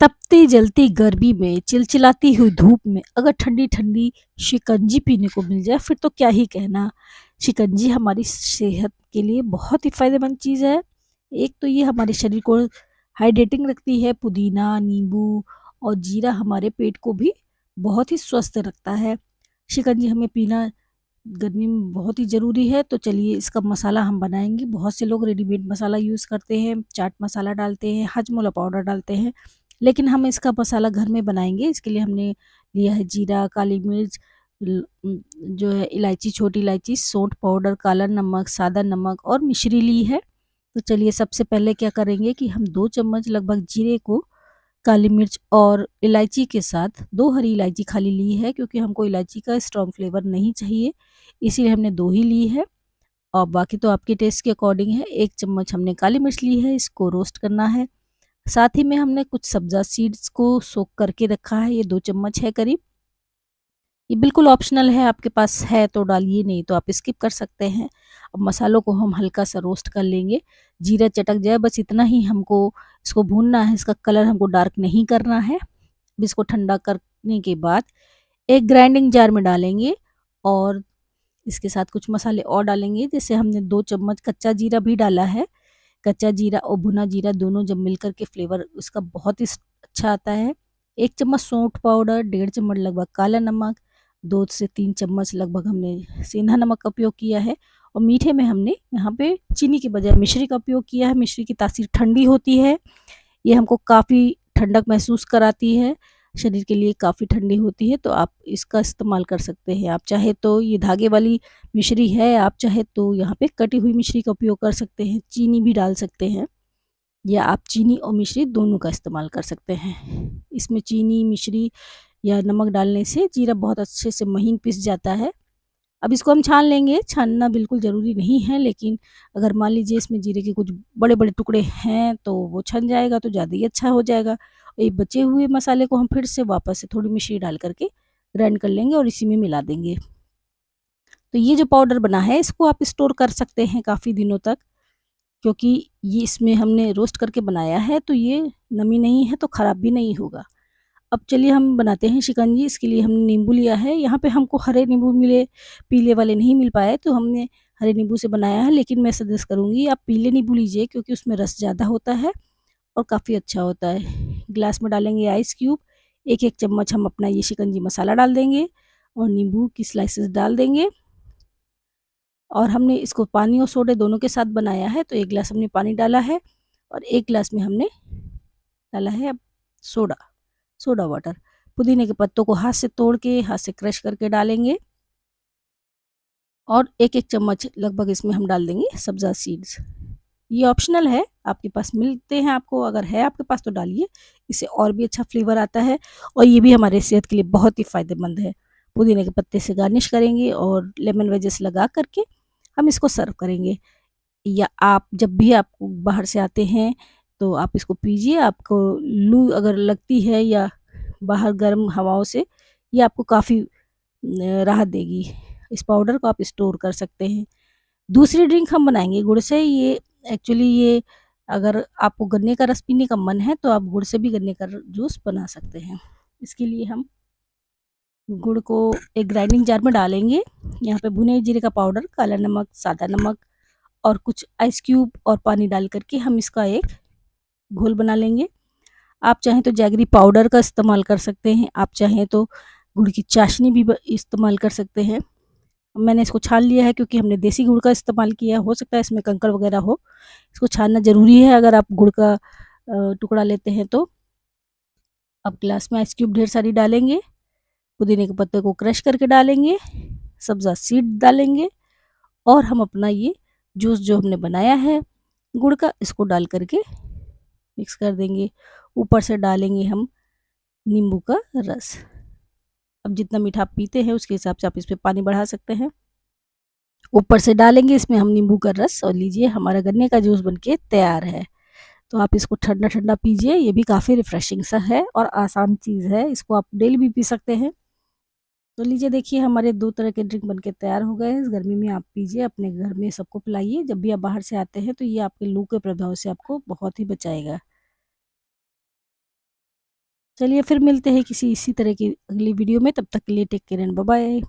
तपती जलती गर्मी में, चिलचिलाती हुई धूप में अगर ठंडी-ठंडी शिकंजी पीने को मिल जाए फिर तो क्या ही कहना। शिकंजी हमारी सेहत के लिए बहुत ही फ़ायदेमंद चीज़ है। एक तो ये हमारे शरीर को हाइड्रेटिंग रखती है, पुदीना, नींबू और जीरा हमारे पेट को भी बहुत ही स्वस्थ रखता है। शिकंजी हमें पीना गर्मी में बहुत ही ज़रूरी है, तो चलिए इसका मसाला हम बनाएँगे। बहुत से लोग रेडीमेड मसाला यूज़ करते हैं, चाट मसाला डालते हैं, हजमोला पाउडर डालते हैं, लेकिन हम इसका मसाला घर में बनाएँगे। इसके लिए हमने लिया है जीरा, काली मिर्च, जो है इलायची, छोटी इलायची, सौंठ पाउडर, काला नमक, सादा नमक और मिश्री ली है। तो चलिए सबसे पहले क्या करेंगे कि हम 2 चम्मच लगभग जीरे को काली मिर्च और इलायची के साथ 2 हरी इलायची खाली ली है, क्योंकि हमको इलायची का स्ट्रॉन्ग फ्लेवर नहीं चाहिए, इसीलिए हमने 2 ही ली है और बाकी तो आपके टेस्ट के अकॉर्डिंग है। 1 चम्मच हमने काली मिर्च ली है, इसको रोस्ट करना है। साथ ही में हमने कुछ सब्ज़ा सीड्स को सोक करके रखा है, ये 2 चम्मच है करीब। ये बिल्कुल ऑप्शनल है, आपके पास है तो डालिए, नहीं तो आप स्किप कर सकते हैं। अब मसालों को हम हल्का-सा रोस्ट कर लेंगे, जीरा चटक जाए बस इतना ही हमको इसको भूनना है, इसका कलर हमको डार्क नहीं करना है। अब इसको ठंडा करने के बाद एक ग्राइंडिंग जार में डालेंगे और इसके साथ कुछ मसाले और डालेंगे, जैसे हमने 2 चम्मच कच्चा जीरा भी डाला है। कच्चा जीरा और भुना जीरा दोनों जब मिलकर के फ्लेवर उसका बहुत ही अच्छा आता है। 1 चम्मच सौंठ पाउडर, 1.5 चम्मच लगभग काला नमक, 2 से 3 चम्मच लगभग हमने सेंधा नमक का उपयोग किया है और मीठे में हमने यहाँ पे चीनी के बजाय मिश्री का उपयोग किया है। मिश्री की तासीर ठंडी होती है, ये हमको काफ़ी ठंडक महसूस कराती है, शरीर के लिए काफ़ी ठंडी होती है, तो आप इसका इस्तेमाल कर सकते हैं। आप चाहे तो ये धागे वाली मिश्री है, आप चाहे तो यहाँ पे कटी हुई मिश्री का उपयोग कर सकते हैं, चीनी भी डाल सकते हैं या आप चीनी और मिश्री दोनों का इस्तेमाल कर सकते हैं। इसमें चीनी, मिश्री या नमक डालने से जीरा बहुत अच्छे से महीन पिस जाता है। अब इसको हम छान लेंगे, छानना बिल्कुल ज़रूरी नहीं है, लेकिन अगर मान लीजिए इसमें जीरे के कुछ बड़े-बड़े टुकड़े हैं, तो वो छन जाएगा तो ज़्यादा ही अच्छा हो जाएगा। ये बचे हुए मसाले को हम फिर से वापस से थोड़ी मिश्री डाल कर के ग्राइंड कर लेंगे और इसी में मिला देंगे। तो ये जो पाउडर बना है, इसको आप स्टोर कर सकते हैं काफ़ी दिनों तक, क्योंकि ये इसमें हमने रोस्ट करके बनाया है, तो ये नमी नहीं है, तो ख़राब भी नहीं होगा। अब चलिए हम बनाते हैं शिकंजी। इसके लिए हमने नींबू लिया है, यहाँ पे हमको हरे नींबू मिले, पीले वाले नहीं मिल पाए, तो हमने हरे नींबू से बनाया है, लेकिन मैं सजेस्ट करूँगी आप पीले नींबू लीजिए, क्योंकि उसमें रस ज़्यादा होता है और काफ़ी अच्छा होता है। ग्लास में डालेंगे आइस क्यूब, 1-1 चम्मच हम अपना ये शिकंजी मसाला डाल देंगे और नींबू की स्लाइसेस डाल देंगे और हमने इसको पानी और सोडे दोनों के साथ बनाया है, तो 1 ग्लास हमने पानी डाला है और 1 ग्लास में हमने डाला है अब सोडा, सोडा वाटर। पुदीने के पत्तों को हाथ से तोड़ के, हाथ से क्रश करके डालेंगे और 1-1 चम्मच लगभग इसमें हम डाल देंगे सब्ज़ा सीड्स। ये ऑप्शनल है, आपके पास मिलते हैं आपको, अगर है आपके पास तो डालिए, इससे और भी अच्छा फ्लेवर आता है और ये भी हमारे सेहत के लिए बहुत ही फ़ायदेमंद है। पुदीने के पत्ते से गार्निश करेंगे और लेमन वेजेस लगा कर के हम इसको सर्व करेंगे। या आप जब भी आप बाहर से आते हैं, तो आप इसको पीजिए, आपको लू अगर लगती है या बाहर गर्म हवाओं से, ये आपको काफ़ी राहत देगी। इस पाउडर को आप स्टोर कर सकते हैं। दूसरी ड्रिंक हम बनाएँगे गुड़ से, ये एक्चुअली ये अगर आपको गन्ने का रस पीने का मन है, तो आप गुड़ से भी गन्ने का र जूस बना सकते हैं। इसके लिए हम गुड़ को एक ग्राइंडिंग जार में डालेंगे, यहाँ पे भुने जीरे का पाउडर, काला नमक, सादा नमक और कुछ आइस क्यूब और पानी डाल कर के हम इसका एक घोल बना लेंगे। आप चाहें तो जैगरी पाउडर का इस्तेमाल कर सकते हैं, आप चाहें तो गुड़ की चाशनी भी इस्तेमाल कर सकते हैं। मैंने इसको छान लिया है, क्योंकि हमने देसी गुड़ का इस्तेमाल किया है, हो सकता है इसमें कंकड़ वगैरह हो। इसको छानना ज़रूरी है अगर आप गुड़ का टुकड़ा लेते हैं तो। अब ग्लास में आइस क्यूब ढेर सारी डालेंगे, पुदीने के पत्ते को क्रश करके डालेंगे, सब्ज़ा सीड डालेंगे और हम अपना ये जूस जो हमने बनाया है गुड़ का, इसको डाल कर के मिक्स कर देंगे। ऊपर से डालेंगे हम नींबू का रस। अब जितना मीठा आप पीते हैं उसके हिसाब से आप इसमें पानी बढ़ा सकते हैं। ऊपर से डालेंगे इसमें हम नींबू का रस और लीजिए हमारा गन्ने का जूस बनके तैयार है। तो आप इसको ठंडा-ठंडा पीजिए, ये भी काफ़ी रिफ्रेशिंग सा है और आसान चीज़ है, इसको आप डेली भी पी सकते हैं। तो लीजिए देखिए हमारे 2 तरह के ड्रिंक बनके तैयार हो गए हैं। इस गर्मी में आप पीजिए, अपने घर में सबको पिलाइए। जब भी आप बाहर से आते हैं तो ये आपके लू के प्रभाव से आपको बहुत ही बचाएगा। चलिए फिर मिलते हैं किसी इसी तरह की अगली वीडियो में, तब तक के लिए take care and bye bye.